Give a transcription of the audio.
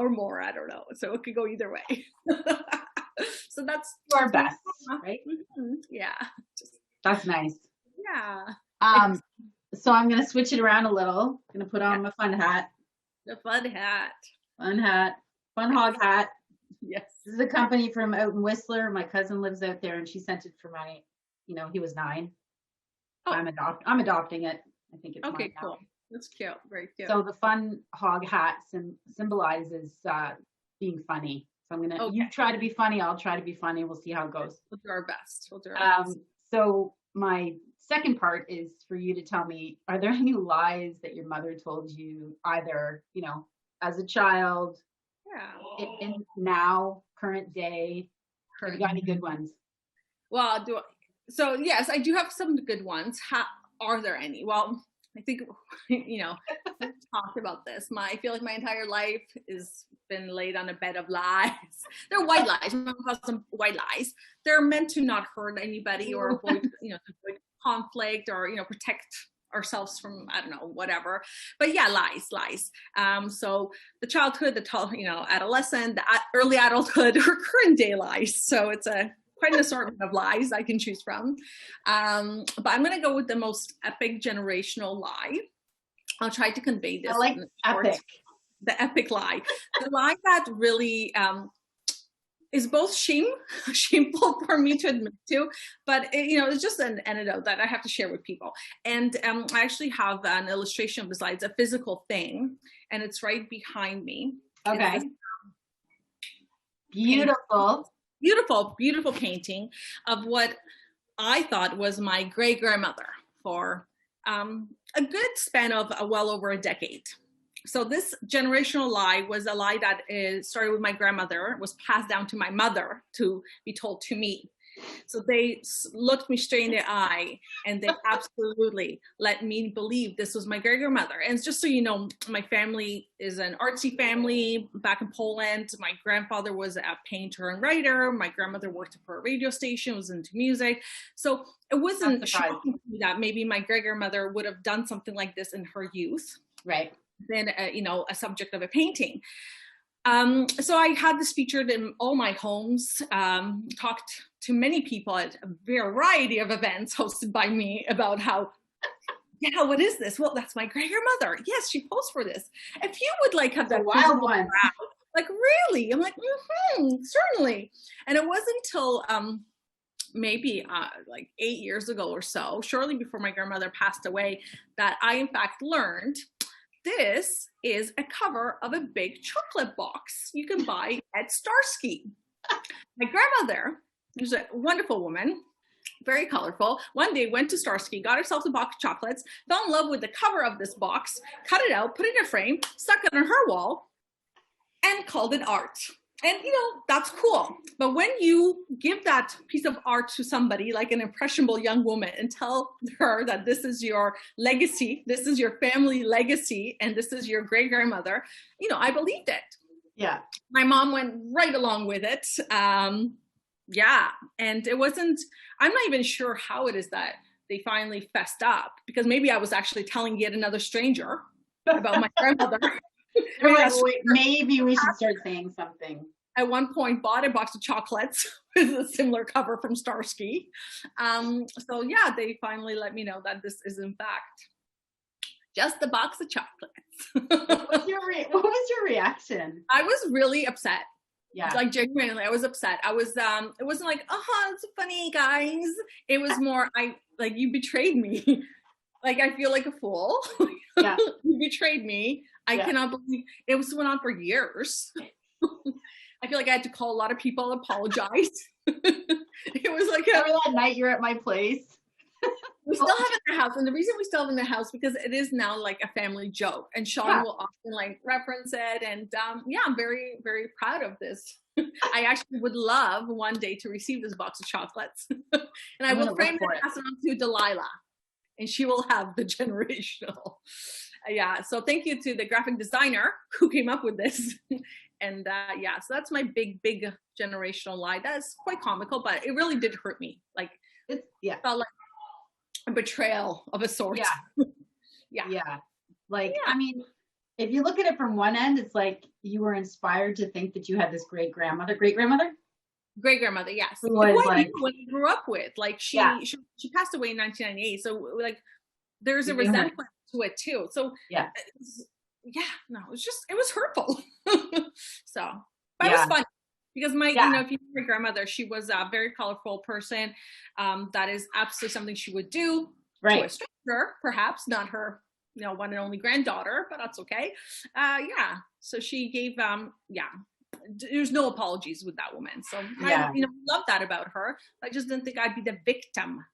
or more. I don't know. So it could go either way. So that's our best, right? Yeah. That's nice. Yeah. So I'm going to switch it around a little. I'm going to put on my fun hat. The fun hat. Fun hog hat. Yes. This is a company from out in Whistler. My cousin lives out there and she sent it for my, he was 9. Oh. I'm adopting it. I think it's okay, cool. That's cute. Very cute. So the fun hog hat symbolizes being funny. So I'm gonna you try to be funny, I'll try to be funny. We'll see how it goes. We'll do our best. So my second part is for you to tell me, are there any lies that your mother told you either, as a child, in now, current day? Have you got any good ones? Well, so yes, I do have some good ones. Are there any? Well, I think, I've talked about this. I feel like my entire life has been laid on a bed of lies. They're white lies. My mom calls them white lies. They're meant to not hurt anybody or avoid, avoid conflict or, protect ourselves from, I don't know, whatever. But yeah, lies. So the childhood, the adolescent, the early adulthood, or current day lies. So it's quite an assortment of lies I can choose from. But I'm going to go with the most epic generational lie. I'll try to convey this. I like epic. The epic lie. The lie that really is both shameful for me to admit to, but it's just an anecdote that I have to share with people. And I actually have an illustration of the slide. It's a physical thing, and it's right behind me. Okay. Beautiful. Beautiful painting of what I thought was my great-grandmother for a good span of well over a decade. So this generational lie was a lie that started with my grandmother, was passed down to my mother to be told to me. So they looked me straight in the eye and they absolutely let me believe this was my great-grandmother. And just so you know, my family is an artsy family back in Poland. My grandfather was a painter and writer. My grandmother worked for a radio station, was into music. So it wasn't shocking to me that maybe my great-grandmother would have done something like this in her youth. Right. Then, a subject of a painting. So I had this featured in all my homes, talked to many people at a variety of events hosted by me about how, what is this? Well, that's my great-grandmother. Yes, she posed for this. If you would have that wild one. Really? I'm certainly. And it wasn't until maybe 8 years ago or so, shortly before my grandmother passed away, that I in fact learned this is a cover of a big chocolate box you can buy at Starsky. My grandmother, who's a wonderful woman, very colorful, one day went to Starsky, got herself a box of chocolates, fell in love with the cover of this box, cut it out, put it in a frame, stuck it on her wall, and called it art. And, that's cool. But when you give that piece of art to somebody, like an impressionable young woman, and tell her that this is your legacy, this is your family legacy, and this is your great-grandmother, I believed it. Yeah. My mom went right along with it. And it wasn't, I'm not even sure how it is that they finally fessed up, because maybe I was actually telling yet another stranger about my grandmother. Maybe we should start saying something. At one point, bought a box of chocolates with a similar cover from Starsky. They finally let me know that this is in fact just a box of chocolates. What was your reaction? I was really upset. Yeah. Genuinely, I was upset. I was, it wasn't it's funny, guys. It was more, you betrayed me. I feel like a fool. Yeah. You betrayed me. I cannot believe it went on for years. I feel like I had to call a lot of people, apologize. It was remember that night you're at my place? We still have it in the house. And the reason we still have it in the house, because it is now a family joke. And Sean will often reference it. And I'm very, very proud of this. I actually would love one day to receive this box of chocolates. And I will frame it and pass it on to Delilah. And she will have the generational. So thank you to the graphic designer who came up with this. And so that's my big generational lie. That's quite comical, but it really did hurt me. It felt like a betrayal of a sort. Yeah. I mean, if you look at it from one end, it's like you were inspired to think that you had this great grandmother, Great grandmother, yes, who who was I like, knew, when I grew up with. Like yeah, she passed away in 1998, so like there's a you knew her. resemblance to it too. So Yeah, yeah, no, it was hurtful. So, but it was yeah, fun because yeah, you know, if you know my grandmother, she was a very colorful person. That is absolutely something she would do to a right. stranger, perhaps not her, you know, one and only granddaughter, but that's okay. Yeah. So she gave, yeah, there's no apologies with that woman. So I, Yeah, you know, love that about her. I just didn't think I'd be the victim